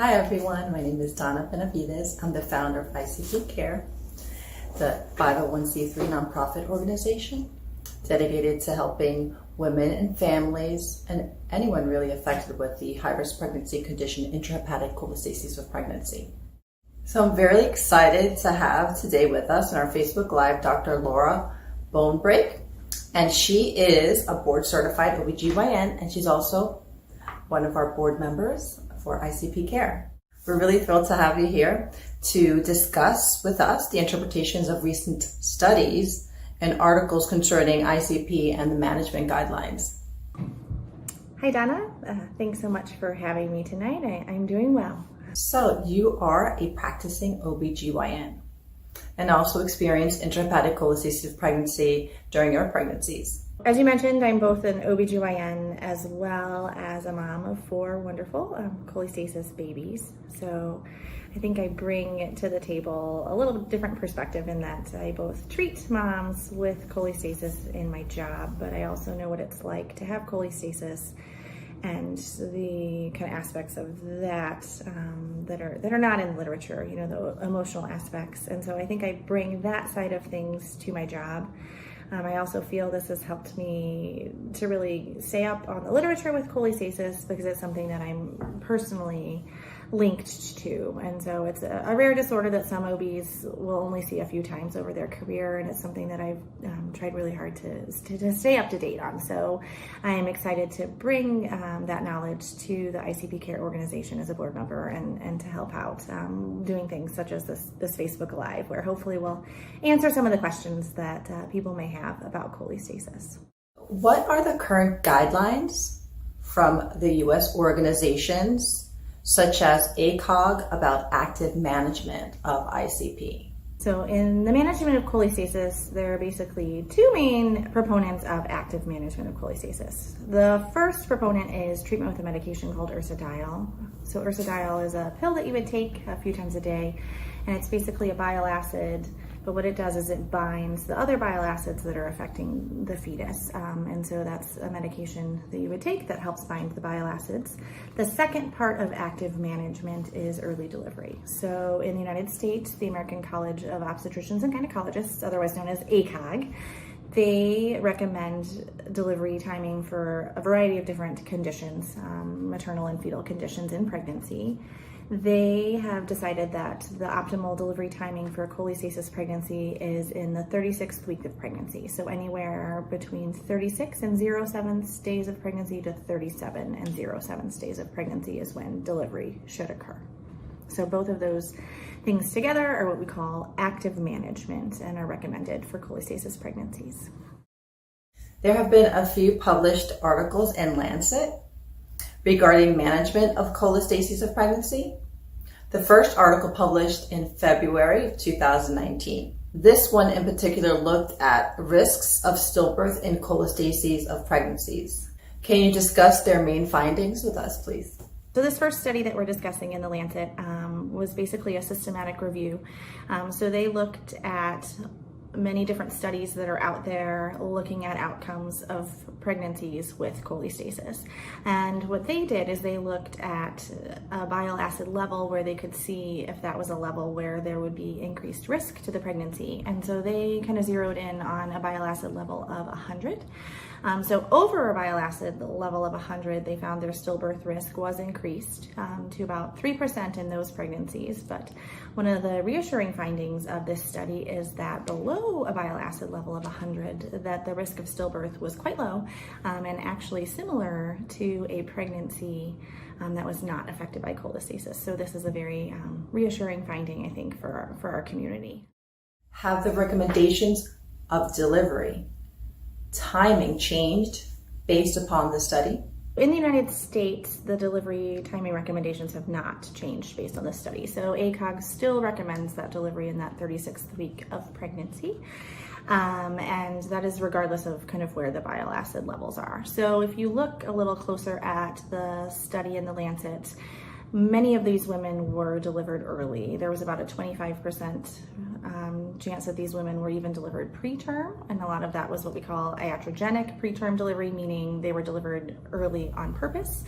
Hi everyone, my name is Donna Benavides. I'm the founder of ICP Care, the 501c3 nonprofit organization dedicated to helping women and families and anyone really affected with the high-risk pregnancy condition, Intrahepatic Cholestasis of Pregnancy. So I'm very excited to have today with us in our Facebook Live Dr. Laura Bonebrake, and she is a board-certified OBGYN, and she's also one of our board members for ICP Care. We're really thrilled to have you here to discuss with us the interpretations of recent studies and articles concerning ICP and the management guidelines. Hi Donna, thanks so much for having me tonight. I'm doing well. So you are a practicing OBGYN and also experienced intrahepatic cholestasis of pregnancy during your pregnancies. As you mentioned, I'm both an OBGYN as well as a mom of 4 wonderful cholestasis babies. So I think I bring to the table a little different perspective in that I both treat moms with cholestasis in my job, but I also know what it's like to have cholestasis and the kind of aspects of that that are not in literature, you know, the emotional aspects. And so I think I bring that side of things to my job. I also feel this has helped me to really stay up on the literature with cholestasis because it's something that I'm personally linked to. And so it's a rare disorder that some OBs will only see a few times over their career, and it's something that I've tried really hard to stay up to date on. So I am excited to bring that knowledge to the ICP Care organization as a board member and to help out doing things such as this Facebook Live, where hopefully we'll answer some of the questions that people may have about cholestasis. What are the current guidelines from the U.S. organizations such as ACOG about active management of ICP? So in the management of cholestasis, there are basically 2 main proponents of active management of cholestasis. The first proponent is treatment with a medication called ursodiol. So ursodiol is a pill that you would take a few times a day, and it's basically a bile acid, but what it does is it binds the other bile acids that are affecting the fetus. And so that's a medication that you would take that helps bind the bile acids. The second part of active management is early delivery. So in the United States, the American College of Obstetricians and Gynecologists, otherwise known as ACOG, they recommend delivery timing for a variety of different conditions, maternal and fetal conditions in pregnancy. They have decided that the optimal delivery timing for cholestasis pregnancy is in the 36th week of pregnancy. So anywhere between 36 and 0.7 days of pregnancy to 37 and 0.7 days of pregnancy is when delivery should occur. So both of those things together are what we call active management and are recommended for cholestasis pregnancies. There have been a few published articles in Lancet regarding management of cholestasis of pregnancy. The first article published in February of 2019. This one in particular looked at risks of stillbirth in cholestasis of pregnancies. Can you discuss their main findings with us, please? So this first study that we're discussing in the Lancet was basically a systematic review. So they looked at many different studies that are out there looking at outcomes of pregnancies with cholestasis. And what they did is they looked at a bile acid level where they could see if that was a level where there would be increased risk to the pregnancy. And so they kind of zeroed in on a bile acid level of 100. So over a bile acid level of 100, they found their stillbirth risk was increased to about 3% in those pregnancies. But one of the reassuring findings of this study is that below a bile acid level of 100, that the risk of stillbirth was quite low and actually similar to a pregnancy that was not affected by cholestasis. So this is a very reassuring finding, I think, for our community. Have the recommendations of delivery timing changed based upon the study? In the United States, the delivery timing recommendations have not changed based on this study. So ACOG still recommends that delivery in that 36th week of pregnancy. And that is regardless of kind of where the bile acid levels are. So if you look a little closer at the study in the Lancet, many of these women were delivered early. There was about a 25% chance that these women were even delivered preterm, and a lot of that was what we call iatrogenic preterm delivery, meaning they were delivered early on purpose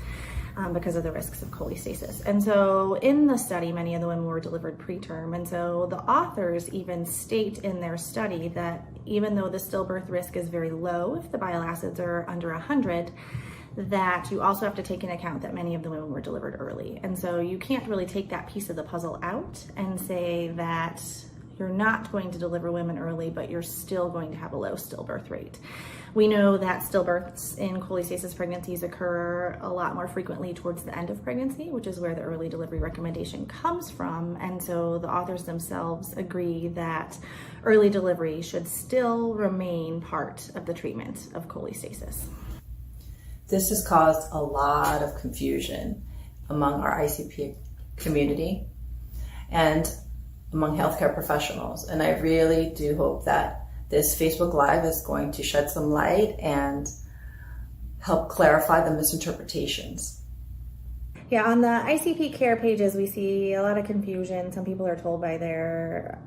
because of the risks of cholestasis. And so in the study, many of the women were delivered preterm, and so the authors even state in their study that even though the stillbirth risk is very low if the bile acids are under 100, that you also have to take into account that many of the women were delivered early. And so you can't really take that piece of the puzzle out and say that you're not going to deliver women early, but you're still going to have a low stillbirth rate. We know that stillbirths in cholestasis pregnancies occur a lot more frequently towards the end of pregnancy, which is where the early delivery recommendation comes from. And so the authors themselves agree that early delivery should still remain part of the treatment of cholestasis. This has caused a lot of confusion among our ICP community and among healthcare professionals. And I really do hope that this Facebook Live is going to shed some light and help clarify the misinterpretations. Yeah, on the ICP Care pages, we see a lot of confusion. Some people are told by their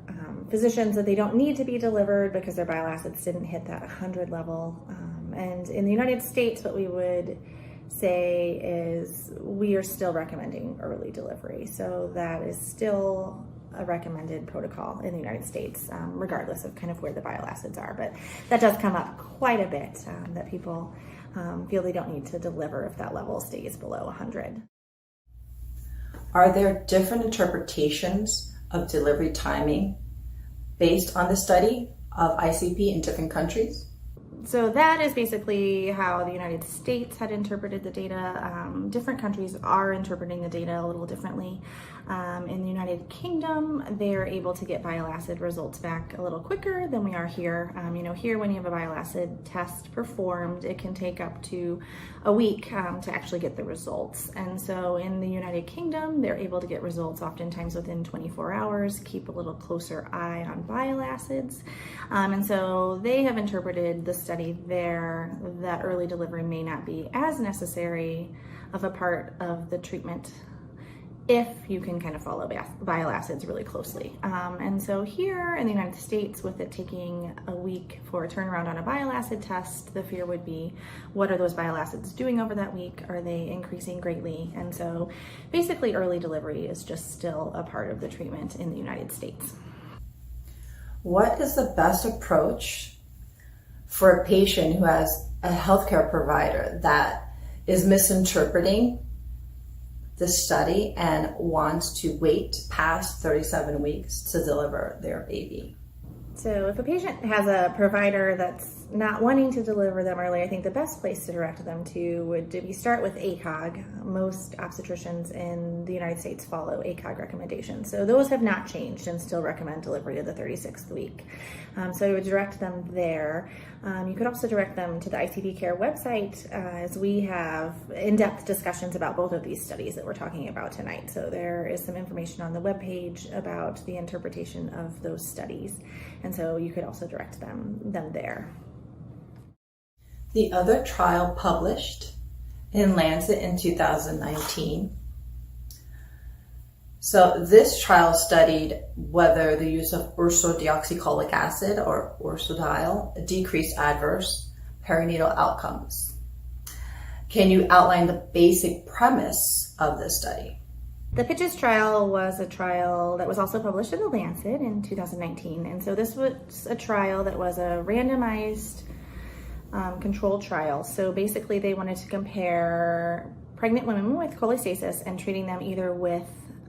physicians that they don't need to be delivered because their bile acids didn't hit that 100 level. And in the United States, what we would say is we are still recommending early delivery. So that is still a recommended protocol in the United States, regardless of kind of where the bile acids are. But that does come up quite a bit, that people feel they don't need to deliver if that level stays below 100. Are there different interpretations of delivery timing based on the study of ICP in different countries? So that is basically how the United States had interpreted the data. Different countries are interpreting the data a little differently. In the United Kingdom, they're able to get bile acid results back a little quicker than we are here. Here when you have a bile acid test performed, it can take up to a week to actually get the results. And so in the United Kingdom, they're able to get results oftentimes within 24 hours, keep a little closer eye on bile acids. And so they have interpreted the study there that early delivery may not be as necessary of a part of the treatment if you can kind of follow bile acids really closely. And so here in the United States, with it taking a week for a turnaround on a bile acid test, the fear would be, what are those bile acids doing over that week? Are they increasing greatly? And so basically early delivery is just still a part of the treatment in the United States. What is the best approach for a patient who has a healthcare provider that is misinterpreting the study and wants to wait past 37 weeks to deliver their baby? So if a patient has a provider that's not wanting to deliver them early, I think the best place to direct them to would be start with ACOG. Most obstetricians in the United States follow ACOG recommendations. So those have not changed and still recommend delivery of the 36th week. So I would direct them there. You could also direct them to the ICP Care website, as we have in-depth discussions about both of these studies that we're talking about tonight. So there is some information on the webpage about the interpretation of those studies. And so you could also direct them there. The other trial published in Lancet in 2019. So this trial studied whether the use of ursodeoxycholic acid or ursodiol decreased adverse perinatal outcomes. Can you outline the basic premise of this study? The PITCHES trial was a trial that was also published in the Lancet in 2019. And so this was a trial that was a randomized controlled trial. So basically they wanted to compare pregnant women with cholestasis and treating them either with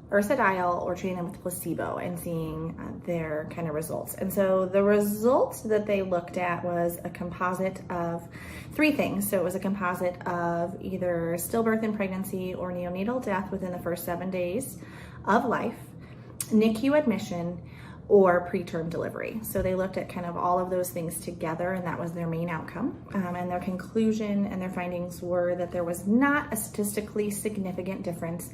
ursodiol or treating them with placebo and seeing their kind of results. And so the result that they looked at was a composite of three things. So it was a composite of either stillbirth in pregnancy or neonatal death within the first 7 days of life, NICU admission, or preterm delivery. So they looked at kind of all of those things together, and that was their main outcome. And their conclusion and their findings were that there was not a statistically significant difference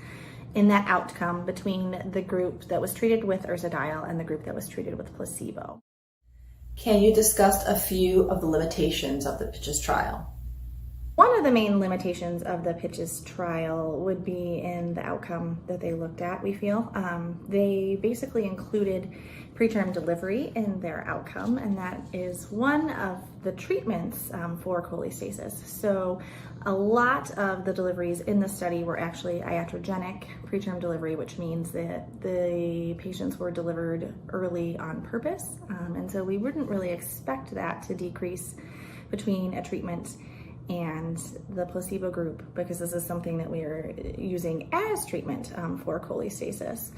in that outcome between the group that was treated with ursodiol and the group that was treated with placebo. Can you discuss a few of the limitations of the PITCHES trial? One of the main limitations of the Pitches trial would be in the outcome that they looked at, we feel. They basically included preterm delivery in their outcome, and that is one of the treatments for cholestasis. So a lot of the deliveries in the study were actually iatrogenic preterm delivery, which means that the patients were delivered early on purpose. And so we wouldn't really expect that to decrease between a treatment and the placebo group, because this is something that we are using as treatment for cholestasis.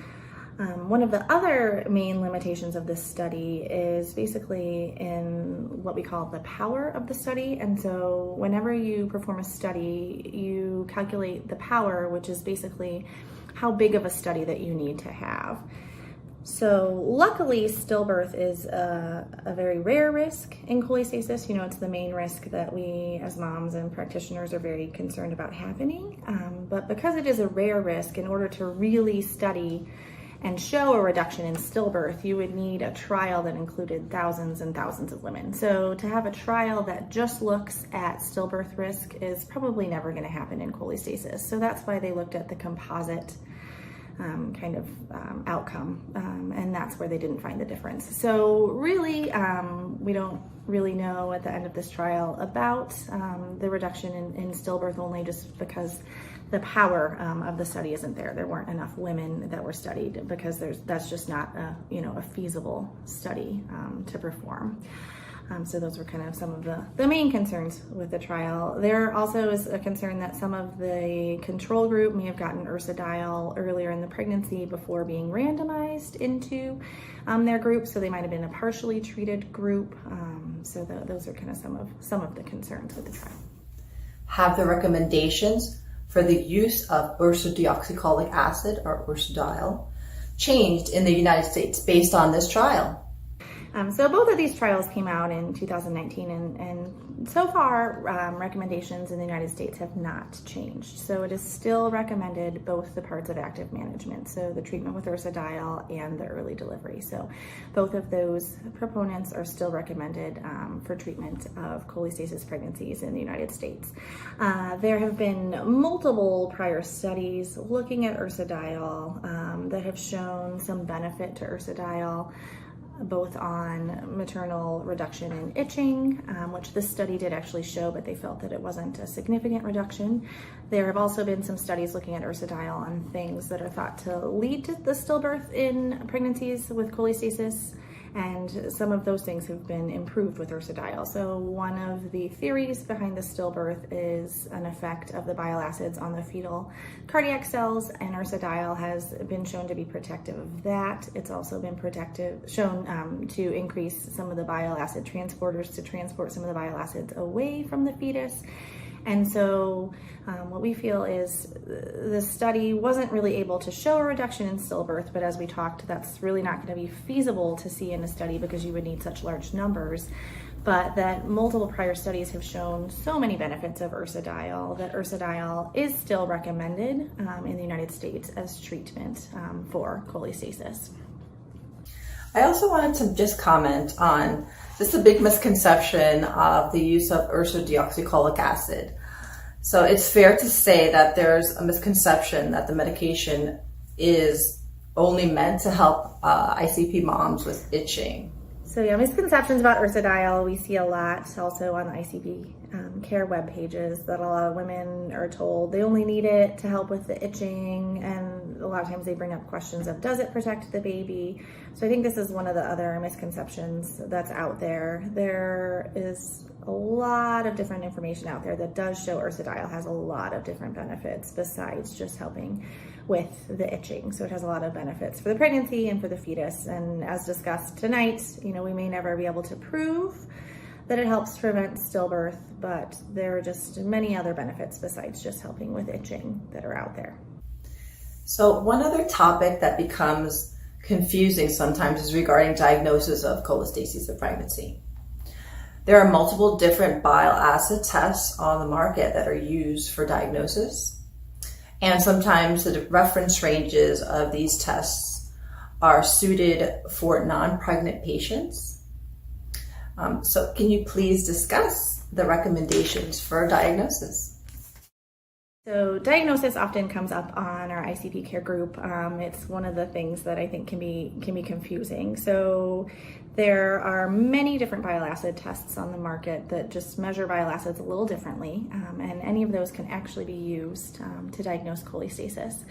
One of the other main limitations of this study is basically in what we call the power of the study. And so whenever you perform a study, you calculate the power, which is basically how big of a study that you need to have. So luckily, stillbirth is a very rare risk in cholestasis. You know, it's the main risk that we as moms and practitioners are very concerned about happening. But because it is a rare risk, in order to really study and show a reduction in stillbirth, you would need a trial that included thousands and thousands of women. So to have a trial that just looks at stillbirth risk is probably never going to happen in cholestasis. So that's why they looked at the composite outcome, and that's where they didn't find the difference. So really, we don't really know at the end of this trial about the reduction in stillbirth, only just because the power of the study isn't there. There weren't enough women that were studied, because that's just not a feasible study to perform. So those were kind of some of the main concerns with the trial. There also is a concern that some of the control group may have gotten ursodiol earlier in the pregnancy before being randomized into their group, so they might have been a partially treated group. So those are kind of some of the concerns with the trial. Have the recommendations for the use of ursodeoxycholic acid, or ursodiol, changed in the United States based on this trial? So both of these trials came out in 2019, and so far recommendations in the United States have not changed. So it is still recommended, both the parts of active management, so the treatment with ursodiol and the early delivery. So both of those proponents are still recommended for treatment of cholestasis pregnancies in the United States. There have been multiple prior studies looking at ursodiol that have shown some benefit to ursodiol, both on maternal reduction in itching, which this study did actually show, but they felt that it wasn't a significant reduction. There have also been some studies looking at ursodiol on things that are thought to lead to the stillbirth in pregnancies with cholestasis, and some of those things have been improved with ursodiol. So one of the theories behind the stillbirth is an effect of the bile acids on the fetal cardiac cells, and ursodiol has been shown to be protective of that. It's also been shown to increase some of the bile acid transporters, to transport some of the bile acids away from the fetus. And so what we feel is the study wasn't really able to show a reduction in stillbirth, but as we talked, that's really not going to be feasible to see in a study because you would need such large numbers. But that multiple prior studies have shown so many benefits of ursodiol that ursodiol is still recommended in the United States as treatment for cholestasis. I also wanted to just comment on just a big misconception of the use of ursodeoxycholic acid. So it's fair to say that there's a misconception that the medication is only meant to help ICP moms with itching. So yeah, misconceptions about ursodiol we see a lot also on the ICP Care web pages, that a lot of women are told they only need it to help with the itching, and a lot of times they bring up questions of, does it protect the baby? So I think this is one of the other misconceptions that's out there. There is a lot of different information out there that does show ursodiol has a lot of different benefits besides just helping with the itching. So it has a lot of benefits for the pregnancy and for the fetus. And as discussed tonight, we may never be able to prove that it helps prevent stillbirth, but there are just many other benefits besides just helping with itching that are out there. So one other topic that becomes confusing sometimes is regarding diagnosis of cholestasis of pregnancy. There are multiple different bile acid tests on the market that are used for diagnosis. And sometimes the reference ranges of these tests are suited for non-pregnant patients. So can you please discuss the recommendations for diagnosis. So diagnosis often comes up on our ICP Care group. It's one of the things that I think can be confusing. So there are many different bile acid tests on the market that just measure bile acids a little differently, and any of those can actually be used to diagnose cholestasis.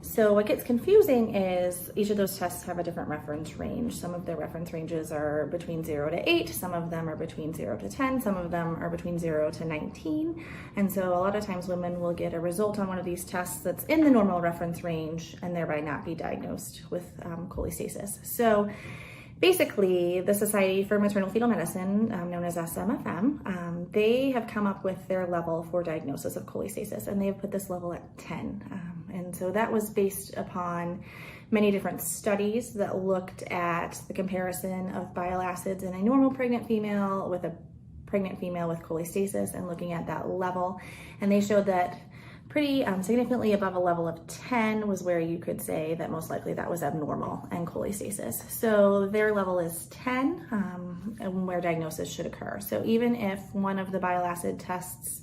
So what gets confusing is each of those tests have a different reference range. Some of their reference ranges are between 0 to 8, some of them are between 0 to 10, some of them are between 0 to 19. And so a lot of times women will get a result on one of these tests that's in the normal reference range and thereby not be diagnosed with cholestasis. So basically, the Society for Maternal Fetal Medicine, known as SMFM, they have come up with their level for diagnosis of cholestasis, and they've put this level at 10. And so that was based upon many different studies that looked at the comparison of bile acids in a normal pregnant female with a pregnant female with cholestasis and looking at that level. And they showed that pretty significantly above a level of 10 was where you could say that most likely that was abnormal and cholestasis. So their level is 10, and where diagnosis should occur. So even if one of the bile acid tests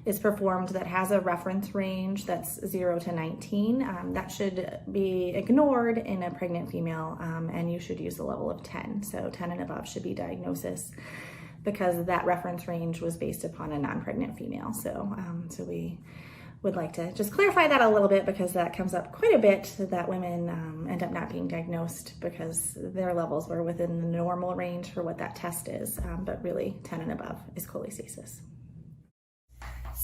is performed that has a reference range that's 0 to 19, that should be ignored in a pregnant female, and you should use the level of 10. So 10 and above should be diagnosis, because that reference range was based upon a non-pregnant female. So we would like to just clarify that a little bit, because that comes up quite a bit, that women end up not being diagnosed because their levels were within the normal range for what that test is, but really 10 and above is cholestasis.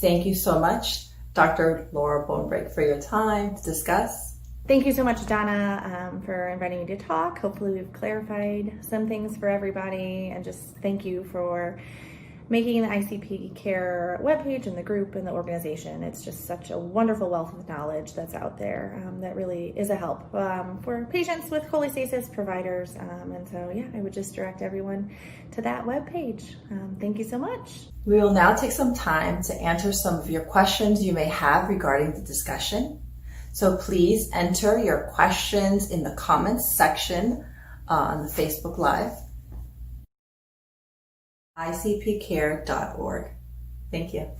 Thank you so much, Dr. Laura Bonebrake, for your time to discuss. Thank you so much, Donna, for inviting me to talk. Hopefully we've clarified some things for everybody, and just thank you for making the ICP Care webpage and the group and the organization. It's just such a wonderful wealth of knowledge that's out there that really is a help for patients with cholestasis, providers, and so yeah, I would just direct everyone to that webpage. Thank you so much. We will now take some time to answer some of your questions you may have regarding the discussion. So please enter your questions in the comments section on the Facebook Live. icpcare.org. Thank you.